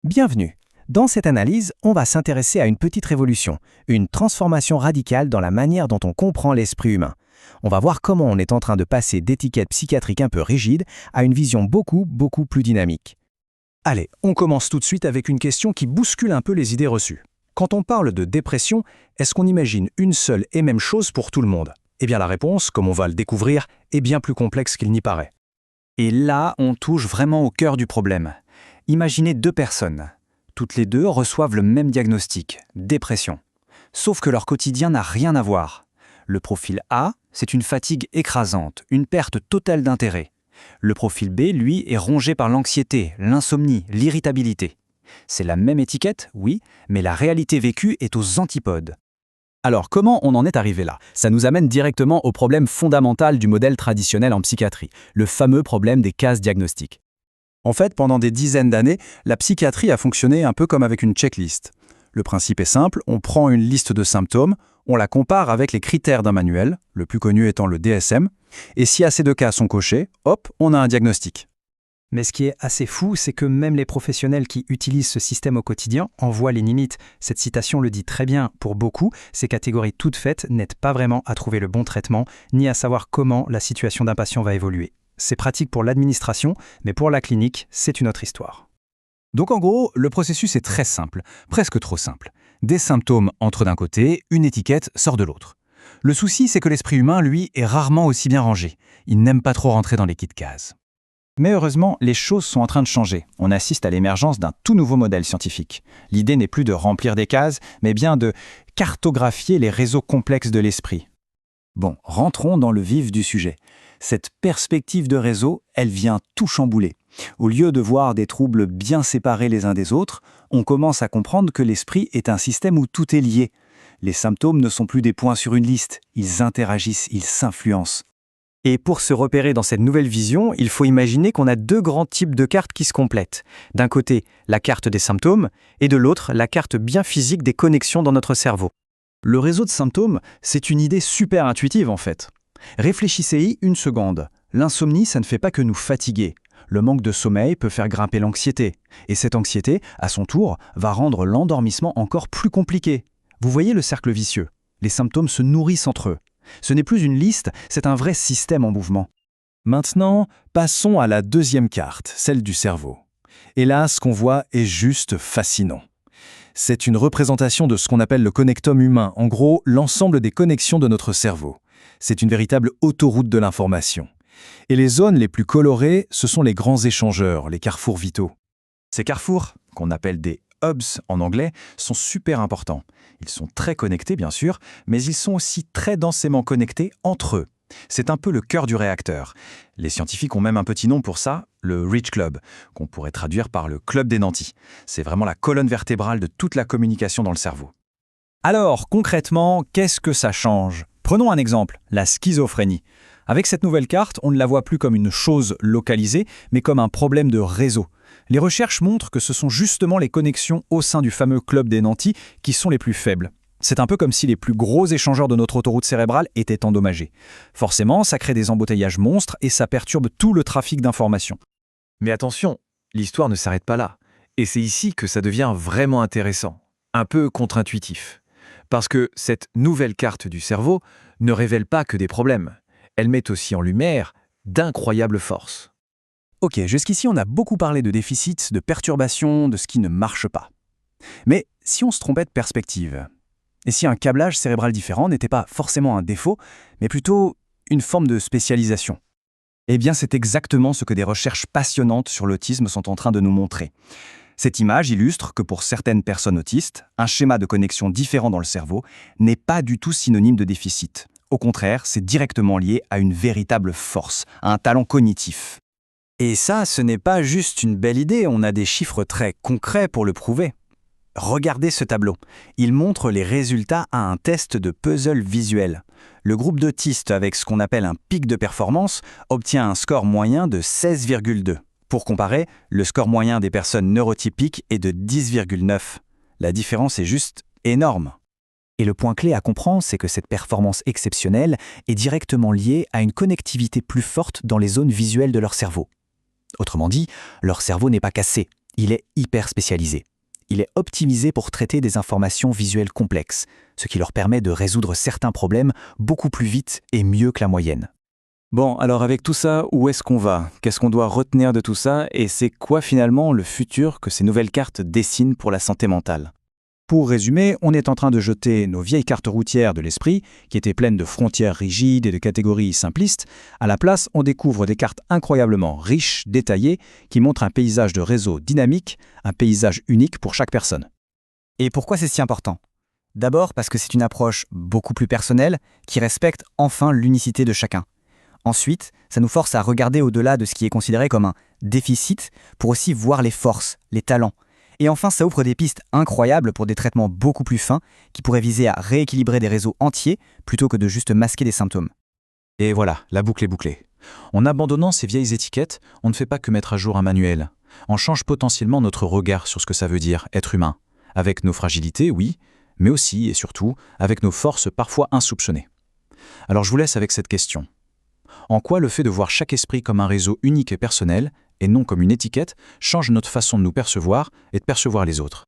Bienvenue. Dans cette analyse, on va s'intéresser à une petite révolution, une transformation radicale dans la manière dont on comprend l'esprit humain. On va voir comment on est en train de passer d'étiquettes psychiatriques un peu rigides à une vision beaucoup plus dynamique. Allez, on commence tout de suite avec une question qui bouscule un peu les idées reçues. Quand on parle de dépression, est-ce qu'on imagine une seule et même chose pour tout le monde? Eh bien la réponse, comme on va le découvrir, est bien plus complexe qu'il n'y paraît. Et là, on touche vraiment au cœur du problème. Imaginez deux personnes. Toutes les deux reçoivent le même diagnostic, dépression. Sauf que leur quotidien n'a rien à voir. Le profil A, c'est une fatigue écrasante, une perte totale d'intérêt. Le profil B, lui, est rongé par l'anxiété, l'insomnie, l'irritabilité. C'est la même étiquette, oui, mais la réalité vécue est aux antipodes. Alors, comment on en est arrivé là? Ça nous amène directement au problème fondamental du modèle traditionnel en psychiatrie, le fameux problème des cases diagnostiques. En fait, pendant des dizaines d'années, la psychiatrie a fonctionné un peu comme avec une checklist. Le principe est simple, on prend une liste de symptômes, on la compare avec les critères d'un manuel, le plus connu étant le DSM, et si assez de cas sont cochés, hop, on a un diagnostic. Mais ce qui est assez fou, c'est que même les professionnels qui utilisent ce système au quotidien en voient les limites. Cette citation le dit très bien, pour beaucoup, ces catégories toutes faites n'aident pas vraiment à trouver le bon traitement, ni à savoir comment la situation d'un patient va évoluer. C'est pratique pour l'administration, mais pour la clinique, c'est une autre histoire. Donc en gros, le processus est très simple, presque trop simple. Des symptômes entrent d'un côté, une étiquette sort de l'autre. Le souci, c'est que l'esprit humain, lui, est rarement aussi bien rangé. Il n'aime pas trop rentrer dans les petites cases. Mais heureusement, les choses sont en train de changer. On assiste à l'émergence d'un tout nouveau modèle scientifique. L'idée n'est plus de remplir des cases, mais bien de cartographier les réseaux complexes de l'esprit. Bon, rentrons dans le vif du sujet. Cette perspective de réseau, elle vient tout chambouler. Au lieu de voir des troubles bien séparés les uns des autres, on commence à comprendre que l'esprit est un système où tout est lié. Les symptômes ne sont plus des points sur une liste, ils interagissent, ils s'influencent. Et pour se repérer dans cette nouvelle vision, il faut imaginer qu'on a deux grands types de cartes qui se complètent. D'un côté, la carte des symptômes, et de l'autre, la carte bien physique des connexions dans notre cerveau. Le réseau de symptômes, c'est une idée super intuitive en fait. Réfléchissez-y une seconde. L'insomnie, ça ne fait pas que nous fatiguer. Le manque de sommeil peut faire grimper l'anxiété. Et cette anxiété, à son tour, va rendre l'endormissement encore plus compliqué. Vous voyez le cercle vicieux. Les symptômes se nourrissent entre eux. Ce n'est plus une liste, c'est un vrai système en mouvement. Maintenant, passons à la deuxième carte, celle du cerveau. Et là, ce qu'on voit est juste fascinant. C'est une représentation de ce qu'on appelle le connectome humain, en gros, l'ensemble des connexions de notre cerveau. C'est une véritable autoroute de l'information. Et les zones les plus colorées, ce sont les grands échangeurs, les carrefours vitaux. Ces carrefours, qu'on appelle des hubs en anglais, sont super importants. Ils sont très connectés, bien sûr, mais ils sont aussi très densément connectés entre eux. C'est un peu le cœur du réacteur. Les scientifiques ont même un petit nom pour ça, le Rich Club, qu'on pourrait traduire par le club des nantis. C'est vraiment la colonne vertébrale de toute la communication dans le cerveau. Alors, concrètement, qu'est-ce que ça change? Prenons un exemple, la schizophrénie. Avec cette nouvelle carte, on ne la voit plus comme une chose localisée, mais comme un problème de réseau. Les recherches montrent que ce sont justement les connexions au sein du fameux club des nantis qui sont les plus faibles. C'est un peu comme si les plus gros échangeurs de notre autoroute cérébrale étaient endommagés. Forcément, ça crée des embouteillages monstres et ça perturbe tout le trafic d'informations. Mais attention, l'histoire ne s'arrête pas là. Et c'est ici que ça devient vraiment intéressant, un peu contre-intuitif. Parce que cette nouvelle carte du cerveau ne révèle pas que des problèmes. Elle met aussi en lumière d'incroyables forces. Ok, jusqu'ici on a beaucoup parlé de déficits, de perturbations, de ce qui ne marche pas. Mais si on se trompait de perspective, et si un câblage cérébral différent n'était pas forcément un défaut, mais plutôt une forme de spécialisation? Eh bien c'est exactement ce que des recherches passionnantes sur l'autisme sont en train de nous montrer. Cette image illustre que pour certaines personnes autistes, un schéma de connexion différent dans le cerveau n'est pas du tout synonyme de déficit. Au contraire, c'est directement lié à une véritable force, à un talent cognitif. Et ça, ce n'est pas juste une belle idée, on a des chiffres très concrets pour le prouver. Regardez ce tableau. Il montre les résultats à un test de puzzle visuel. Le groupe d'autistes avec ce qu'on appelle un pic de performance obtient un score moyen de 16,2. Pour comparer, le score moyen des personnes neurotypiques est de 10,9. La différence est juste énorme. Et le point clé à comprendre, c'est que cette performance exceptionnelle est directement liée à une connectivité plus forte dans les zones visuelles de leur cerveau. Autrement dit, leur cerveau n'est pas cassé. Il est hyper spécialisé. Il est optimisé pour traiter des informations visuelles complexes, ce qui leur permet de résoudre certains problèmes beaucoup plus vite et mieux que la moyenne. Bon, alors avec tout ça, où est-ce qu'on va? Qu'est-ce qu'on doit retenir de tout ça? Et c'est quoi finalement le futur que ces nouvelles cartes dessinent pour la santé mentale? Pour résumer, on est en train de jeter nos vieilles cartes routières de l'esprit, qui étaient pleines de frontières rigides et de catégories simplistes. À la place, on découvre des cartes incroyablement riches, détaillées, qui montrent un paysage de réseau dynamique, un paysage unique pour chaque personne. Et pourquoi c'est si important? D'abord parce que c'est une approche beaucoup plus personnelle, qui respecte enfin l'unicité de chacun. Ensuite, ça nous force à regarder au-delà de ce qui est considéré comme un déficit, pour aussi voir les forces, les talents. Et enfin, ça ouvre des pistes incroyables pour des traitements beaucoup plus fins qui pourraient viser à rééquilibrer des réseaux entiers plutôt que de juste masquer des symptômes. Et voilà, la boucle est bouclée. En abandonnant ces vieilles étiquettes, on ne fait pas que mettre à jour un manuel. On change potentiellement notre regard sur ce que ça veut dire être humain. Avec nos fragilités, oui, mais aussi et surtout avec nos forces parfois insoupçonnées. Alors je vous laisse avec cette question. En quoi le fait de voir chaque esprit comme un réseau unique et personnel, et non comme une étiquette, change notre façon de nous percevoir et de percevoir les autres?